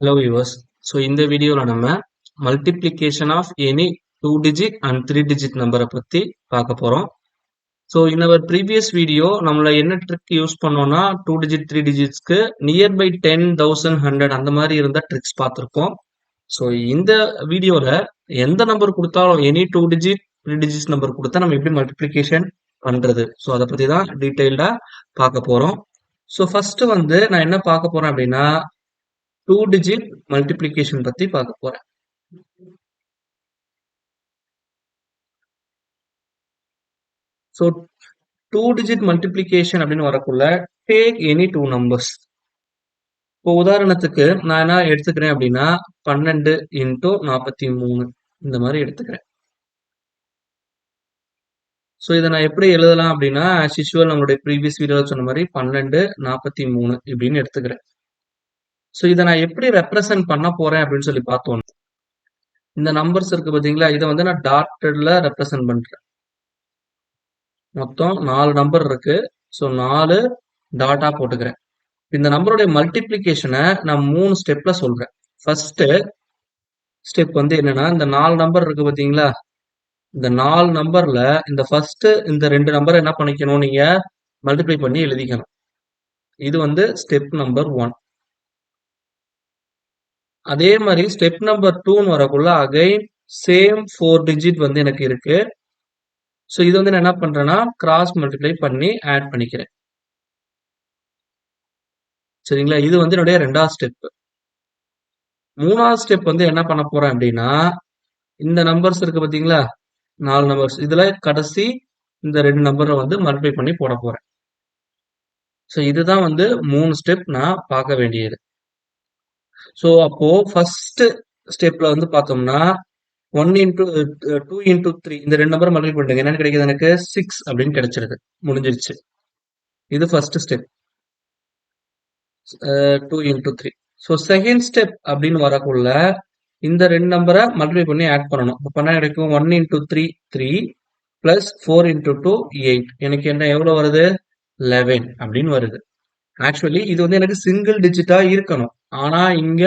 Hello viewers. So இந்த வீடியோல நம்ம multiplication of any 2 digit and 3 digit நம்பரை பத்தி பார்க்க போறோம். So in our previous video நம்மள என்ன ட்ரிக் யூஸ் பண்ணோம்னா 2 digit 3 digitsக்கு நியர்பை 10,000 100 அந்த மாதிரி இருந்த ட்ரிக்ஸ் பார்த்திருப்போம். So இந்த வீடியோல எந்த நம்பர் கொடுத்தாலும் எனி 2 digit 3 digits நம்பர் கொடுத்தா நம்ம எப்படி மல்டிப்ளிகேஷன் பண்றது. ஸோ அதை பத்தி தான் டீட்டெயில்டா பார்க்க போறோம். ஸோ ஃபர்ஸ்ட் நான் என்ன பார்க்க போறேன் அப்படின்னா 2 digit மல்டிப்ளிகேஷன் பத்தி பார்க்க போறேன். ஸோ 2 digit மல்டிப்ளிகேஷன் அப்படின்னு வரக்குள்ள டேக் எனி 2 நம்பர்ஸ். இப்போ உதாரணத்துக்கு நான் என்ன எடுத்துக்கிறேன் அப்படின்னா 12 இன்டூ 43 இந்த மாதிரி எடுத்துக்கிறேன். ஸோ இதை நான் எப்படி எழுதலாம் அப்படின்னா ஆஸ் யூஷுவல் நம்மளுடைய ப்ரீவியஸ் வீடியோவில் சொன்ன மாதிரி 12 43 இப்படின்னு எடுத்துக்கிறேன். ஸோ இதை நான் எப்படி ரெப்ரசன்ட் பண்ண போறேன் அப்படின்னு சொல்லி பார்த்தோம். இந்த நம்பர்ஸ் இருக்கு பார்த்தீங்களா, இதை நான் டாட்டட்ல ரெப்ரசன்ட் பண்றேன். மொத்தம் 4 நம்பர் இருக்கு. ஸோ 4 டாட்டா போட்டுக்கிறேன். இந்த நம்பருடைய மல்டிப்ளிகேஷனை நான் 3 ஸ்டெப்ல சொல்றேன். ஃபர்ஸ்ட் ஸ்டெப் என்னன்னா இந்த 4 நம்பர் இருக்கு பார்த்தீங்களா, இந்த 4 நம்பர்ல இந்த ஃபர்ஸ்ட் இந்த 2 நம்பரை என்ன பண்ணிக்கணும், நீங்க மல்டிப்ளை பண்ணி எழுதிக்கணும். இது ஸ்டெப் நம்பர் 1. அதே மாதிரி ஸ்டெப் நம்பர் 2 வரக்குள்ள அகைன் சேம் 4 டிஜிட் எனக்கு இருக்கு. ஸோ இது நான் என்ன பண்றேன்னா கிராஸ் மல்டிப்ளை பண்ணி ஆட் பண்ணிக்கிறேன். சரிங்களா, இது என்னுடைய 2வது ஸ்டெப். 3வது ஸ்டெப் என்ன பண்ண போறேன் அப்படின்னா இந்த நம்பர்ஸ் இருக்கு பாத்தீங்களா, 4 நம்பர்ஸ், இதுல கடைசி இந்த 2 நம்பரை மல்டிப்ளை பண்ணி போட போறேன். ஸோ இதுதான் 3 ஸ்டெப் நான் பார்க்க வேண்டியது. ஸோ அப்போ ஃபர்ஸ்ட் ஸ்டெப்ல பார்த்தோம்னா 1 இன்டூ 2 இன்டூ 3 இந்த 2 நம்பரை மல்டிப்ளை பண்ணுங்க, என்னன்னு கிடைக்குது எனக்கு 6 அப்படின்னு கிடைச்சிருது, முடிஞ்சிருச்சு. இது first step 2 into 3. So second step அப்படின்னு வரக்குள்ள இந்த 2 நம்பரை மல்டிப்ளை பண்ணி ஆட் பண்ணணும். இப்போ பண்ணா கிடைக்கும் 1 இன்டூ 3 3 பிளஸ் 4 இன்டூ 2 8. எனக்கு என்ன எவ்வளவு வருது 11 அப்படின்னு வருது. ஆக்சுவலி இது எனக்கு சிங்கிள் டிஜிட்டா இருக்கணும், ஆனா இங்க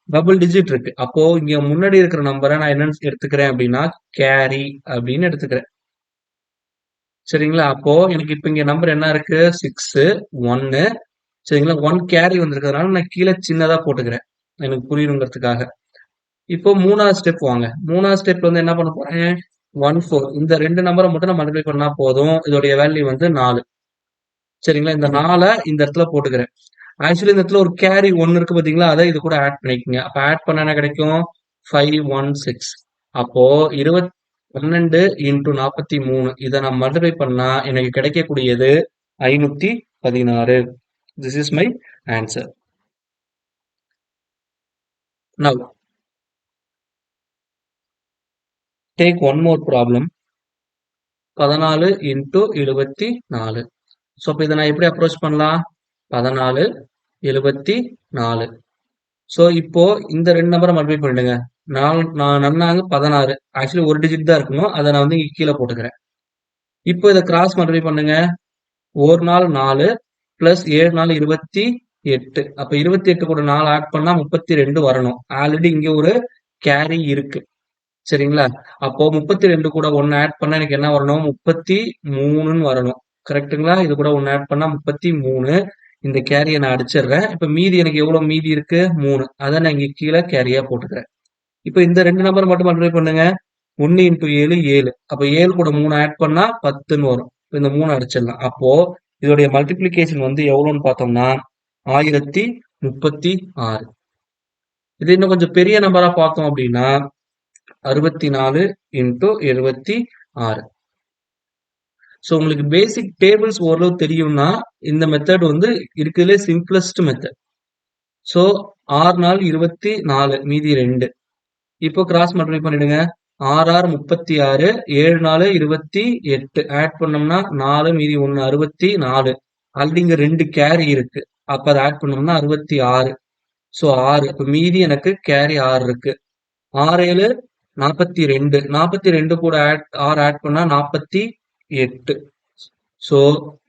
டபுள் டிஜிட் இருக்கு. அப்போ இங்க முன்னாடி இருக்கிற நம்பரை நான் என்னன்னு எடுத்துக்கிறேன் அப்படின்னா கேரி அப்படின்னு எடுத்துக்கிறேன். சரிங்களா, அப்போ எனக்கு இப்ப இங்க நம்பர் என்ன இருக்கு 6 1. சரிங்களா, 1 கேரி வந்திருக்கிறதுனால நான் கீழே சின்னதா போட்டுக்கிறேன் எனக்கு புரியணுங்கிறதுக்காக. இப்போ 3வது ஸ்டெப் வாங்க. 3வது ஸ்டெப் என்ன பண்ண போறேன் 1 4 இந்த 2 நம்பரை மட்டும் நான் மல்டிப்ளை பண்ணா போதும். இதோடைய வேல்யூ 4. சரிங்களா, இந்த 4 இந்த இடத்துல போட்டுக்கிறேன். ஆக்சுவலி இந்த இடத்துல ஒரு கேரி 1 இருக்கு பாத்தீங்களா, அதை இது கூட ஆட் பண்ணிக்கோங்க. அப்ப ஆட் பண்ண என்ன கிடைக்கும் 516. அப்போ 12 இன்டூ 43 இதை நான் மல்டிப்ளை பண்ணா எனக்கு கிடைக்கக்கூடியது 516. This is my answer. Now take one more problem. 14 into 24. So இப்போ இதை நான் எப்படி அப்ரோச் பண்ணலாம் 14 74. ஸோ இப்போ இந்த 2 நம்பரை மல்டிப்ளை பண்ணிடுங்க. நன்னாங்க 16. ஆக்சுவலி ஒரு டிஜிட் தான் இருக்கணும், அதை நான் இங்க கீழே போட்டுக்கிறேன். இப்போ இதை கிராஸ் மல்டிப்ளை பண்ணுங்க. ஒரு நாள் 4 பிளஸ் 7 நாள் 28. அப்ப 28 கூட 4 ஆட் பண்ணா 32 வரணும். ஆல்ரெடி இங்க ஒரு கேரி இருக்கு. சரிங்களா, அப்போ 32 கூட 1 ஆட் பண்ணா எனக்கு என்ன வரணும் 33 வரணும். கரெக்டுங்களா, இது கூட 1 ஆட் பண்ணா 33. இந்த கேரியை நான் அடிச்சிடுறேன். இப்ப மீதி எனக்கு எவ்வளவு மீதி இருக்கு 3. அதை நான் இங்க கீழே கேரியா போட்டுக்கிறேன். இப்ப இந்த 2 நம்பர் மட்டும் மல்டிப்ளை பண்ணுங்க. 1 இன்டூ 7 7. அப்ப 7 கூட 3 ஆட் பண்ணா 10ன்னு வரும். இந்த 3 அடிச்சிடலாம். அப்போ இதோடைய மல்டிப்ளிகேஷன் எவ்வளவுன்னு பார்த்தோம்னா 1036. இது இன்னும் கொஞ்சம் பெரிய நம்பரா பார்த்தோம் அப்படின்னா 64 இன்டூ 76. ஸோ உங்களுக்கு பேசிக் டேபிள்ஸ் ஓரளவு தெரியும்னா இந்த மெத்தட் இருக்கிறதுலே சிம்பிளஸ்ட் மெத்தட். ஸோ 6 நாள் 24 மீதி 2. இப்போ கிராஸ் மல்டிப்ளை பண்ணிடுங்க. 6 6 36 7 4 28 ஆட் பண்ணோம்னா 4 மீதி 1 64. ஆல்ரெடி இங்க 2 கேரி இருக்கு, அப்ப அதை ஆட் பண்ணோம்னா 66. ஸோ 6. இப்ப மீதி எனக்கு கேரி 6 இருக்கு. 6 7 42. 42 கூட 6 ஆட் பண்ணா 48. So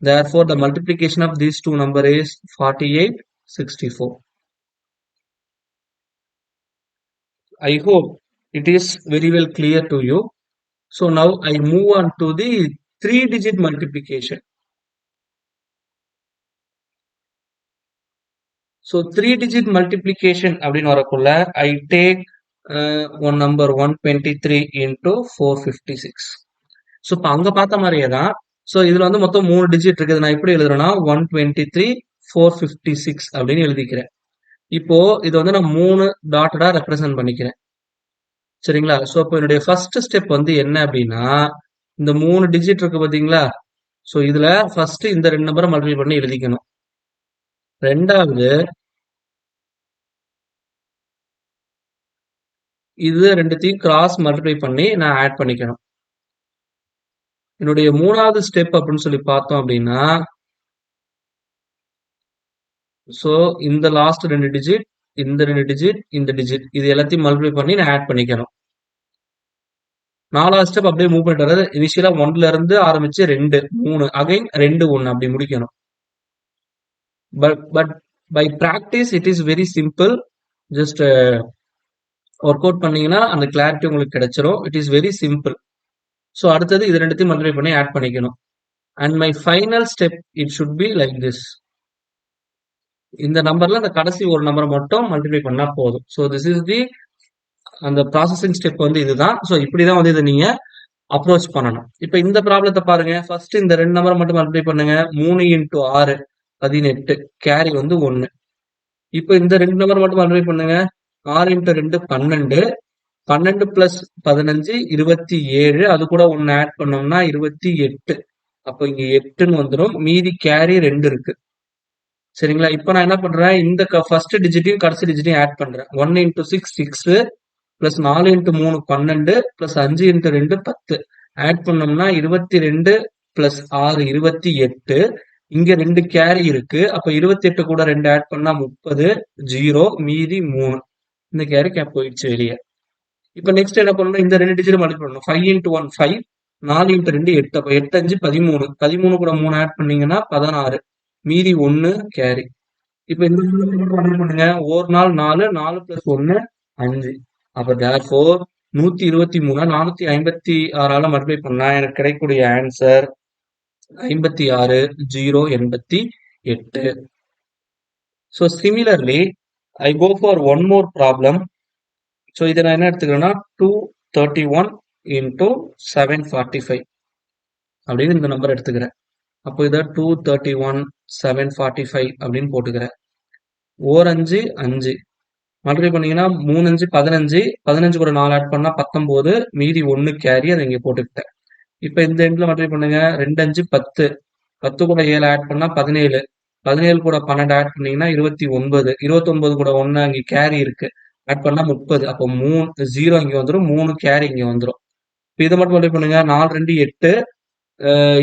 therefore the multiplication of these two number is 48 64. I hope it is very well clear to you. So now I move on to the 3-digit multiplication. So 3-digit multiplication அப்படின்னு வரக்குள்ள I take one number 123 into 456. So இப்போ அங்க பார்த்த மாதிரியே தான். So இதுல வந்து மொத்தம் 3 டிஜிட் இருக்குது. நான் எப்படி எழுதுறேன்னா 123 456 அப்படின்னு எழுதிக்கிறேன். இப்போ இது வந்து நான் 3 டாட்டடா ரெப்ரசென்ட் பண்ணிக்கிறேன். சரிங்களா? ஸோ இப்போ என்னுடைய ஃபர்ஸ்ட் ஸ்டெப் வந்து என்ன அப்படின்னா, இந்த 3 டிஜிட் இருக்கு பாத்தீங்களா? ஸோ இதுல ஃபர்ஸ்ட் இந்த 2 நம்பரை மல்டிப்ளை பண்ணி எழுதிக்கணும். ரெண்டாவது இது ரெண்டுத்தையும் கிராஸ் மல்டிப்ளை பண்ணி நான் ஆட் பண்ணிக்கணும். என்னுடைய 3வது ஸ்டெப் அப்படின்னு சொல்லி பார்த்தோம் அப்படின்னா, ஸோ இந்த லாஸ்ட் 2 டிஜிட், இந்த 2 டிஜிட், இந்த டிஜிட் இது எல்லாத்தையும் மல்டிப்ளை பண்ணி நான் ஆட் பண்ணிக்கணும். 4வது ஸ்டெப் அப்படியே மூவ் பண்ணிட்டு வர்றது. இனிஷியலா 1ல இருந்து ஆரம்பிச்சு 2, 3 அகைன் 2, 1 அப்படி முடிக்கணும். But by practice it is very simple. Just work out பண்ணீங்கன்னா அந்த கிளாரிட்டி உங்களுக்கு கிடைச்சிரும். It is very simple. So அடுத்தது இது ரெண்டுத்தையும் மல்டிப்ளை பண்ணி ஆட் பண்ணிக்கணும். And my final step it should be like this. இந்த நம்பர்ல அந்த கடைசி ஒரு நம்பரை மட்டும் மல்டிப்ளை பண்ணா போதும். ஸோ திஸ் இஸ் தி அந்த ப்ராசஸிங் ஸ்டெப் வந்து இதுதான். ஸோ இப்படிதான் வந்து இதை நீங்க அப்ரோச் பண்ணணும். இப்ப இந்த ப்ராப்ளத்தை பாருங்க. ஃபர்ஸ்ட் இந்த 2 நம்பரை மட்டும் மல்டிப்ளை பண்ணுங்க. 3 × 6 18 கேரி வந்து 1. இப்போ இந்த 2 நம்பர் மட்டும் மல்டிப்ளை பண்ணுங்க. 6 × 2 12 12 பிளஸ் 15 27 அது கூட 1 ஆட் பண்ணோம்னா 28. அப்போ இங்க 8ன்னு வந்துடும். மீதி கேரி 2 இருக்கு. சரிங்களா? இப்போ நான் என்ன பண்றேன், இந்த ஃபர்ஸ்ட் டிஜிட்டையும் கடைசி டிஜிட்டையும் ஆட் பண்றேன். 1 × 6 6 பிளஸ் 4 × 3 12 பிளஸ் 5 × 2 10 ஆட் பண்ணோம்னா 22 பிளஸ் 6 28. இங்க 2 கேரி இருக்கு. அப்ப 28 கூட 2 ஆட் பண்ணா 30 0 மீதி 3. இந்த கேரி போயிடுச்சு வெளியே. இப்ப நெக்ஸ்ட் என்ன பண்ணணும், இந்த 2 டிஜிட் மல்டிப்ளை பண்ணணும். 5 × 1 5 4 × 2 8. அப்ப 8 5 13 13 கூட 3 ஆட் பண்ணீங்கன்னா 16 மீதி 1 கேரி. இப்ப இந்த மல்டிப்ளை பண்ணுங்க. ஒரு நாள் 4 4 பிளஸ் 1 5. அப்ப therefore 123 456 மல்டிப்ளை பண்ணா எனக்கு கிடைக்கக்கூடிய answer 56 0 88. So similarly I go for one more problem. So இதை நான் என்ன எடுத்துக்கிறேன்னா 231 × 745 அப்படின்னு இந்த நம்பர் எடுத்துக்கிறேன். அப்போ இதை 231 745 அப்படின்னு போட்டுக்கிறேன். 4 5 5 மல்டிப்ளை பண்ணீங்கன்னா 3 5 15 15 கூட 4 ஆட் பண்ணா 19 மீதி 1 கேரி அதை இங்க போட்டுக்கிட்டேன். இப்ப இந்த எண்ட்ல மல்டிப்ளை பண்ணுங்க. 2 5 10 10 கூட 7 ஆட் பண்ணா 17 17 கூட 12 ஆட் பண்ணீங்கன்னா 29 29 கூட 1 அங்க கேரி இருக்கு ஆட் பண்ணா 30. அப்போ 3 0 இங்க வந்துடும். 3 கேரி இங்க வந்துடும். இதை மட்டும் மல்டிப்ளை பண்ணுங்க. 4 2 8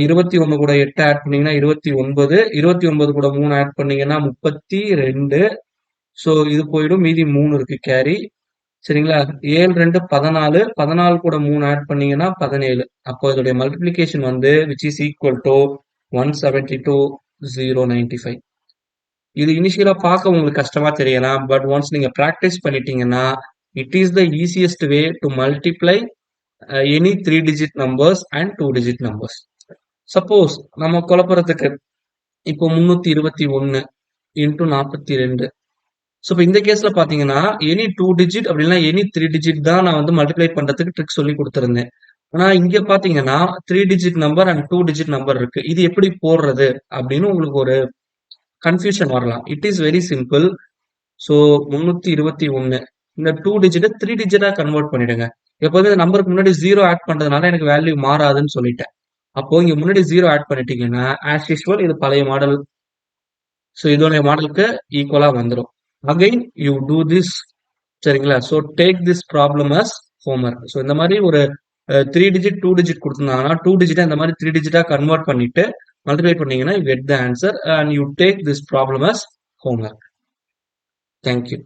21 கூட 8 ஆட் பண்ணீங்கன்னா 29 29 கூட 3 ஆட் பண்ணீங்கன்னா 32. ஸோ இது போயிடும். மீதி 3 இருக்கு கேரி. சரிங்களா? 7 2 14 14 கூட 3 ஆட் பண்ணீங்கன்னா 17. அப்போ இதோடைய மல்டிப்ளிகேஷன் வந்து விச் இஸ் ஈக்குவல் டு 172 095. இது இனிஷியலா பார்க்க உங்களுக்கு கஷ்டமா தெரியலாம். பட் ஒன்ஸ் நீங்க பிராக்டிஸ் பண்ணிட்டீங்கன்னா it is the easiest way to multiply any 3 digit numbers and 2 digit numbers. Suppose நம்ம குழப்பறதுக்கு இப்போ 321 × 42. ஸோ இப்போ இந்த கேஸ்ல பாத்தீங்கன்னா எனி 2 டிஜிட் அப்படின்னா எனி 3 டிஜிட் தான் நான் வந்து மல்டிப்ளை பண்றதுக்கு ட்ரிக் சொல்லி கொடுத்துருந்தேன். ஆனா இங்க பாத்தீங்கன்னா 3 digit number and 2 digit number இருக்கு. இது எப்படி போடுறது அப்படின்னு உங்களுக்கு ஒரு கன்ஃபியூஷன் வரலாம். It is very simple. So 321 இந்த 2 டிஜிட்டை 3 டிஜிட்டா கன்வெர்ட் பண்ணிடுங்க. எப்போதுமே இந்த நம்பருக்கு முன்னாடி 0 ஆட் பண்றதுனால எனக்கு வேல்யூ மாறாதுன்னு சொல்லிட்டேன். அப்போ இங்க முன்னாடி 0 ஆட் பண்ணிட்டீங்கன்னா ஆஸ் யூஸ்வல் இது பழைய மாடல். ஸோ இதோடைய மாடலுக்கு ஈக்குவலா வந்துடும். Again you do this. சரிங்களா? So take this problem as homework. So இந்த மாதிரி ஒரு 3 டிஜிட் 2 டிஜிட் கொடுத்துருந்தாங்கன்னா 2 டிஜிட்டா இந்த மாதிரி 3 டிஜிட்டா கன்வெர்ட் பண்ணிட்டு மல்டிப்ளை பண்ணீங்கன்னா you get the answer and you take this problem as homework. Thank you.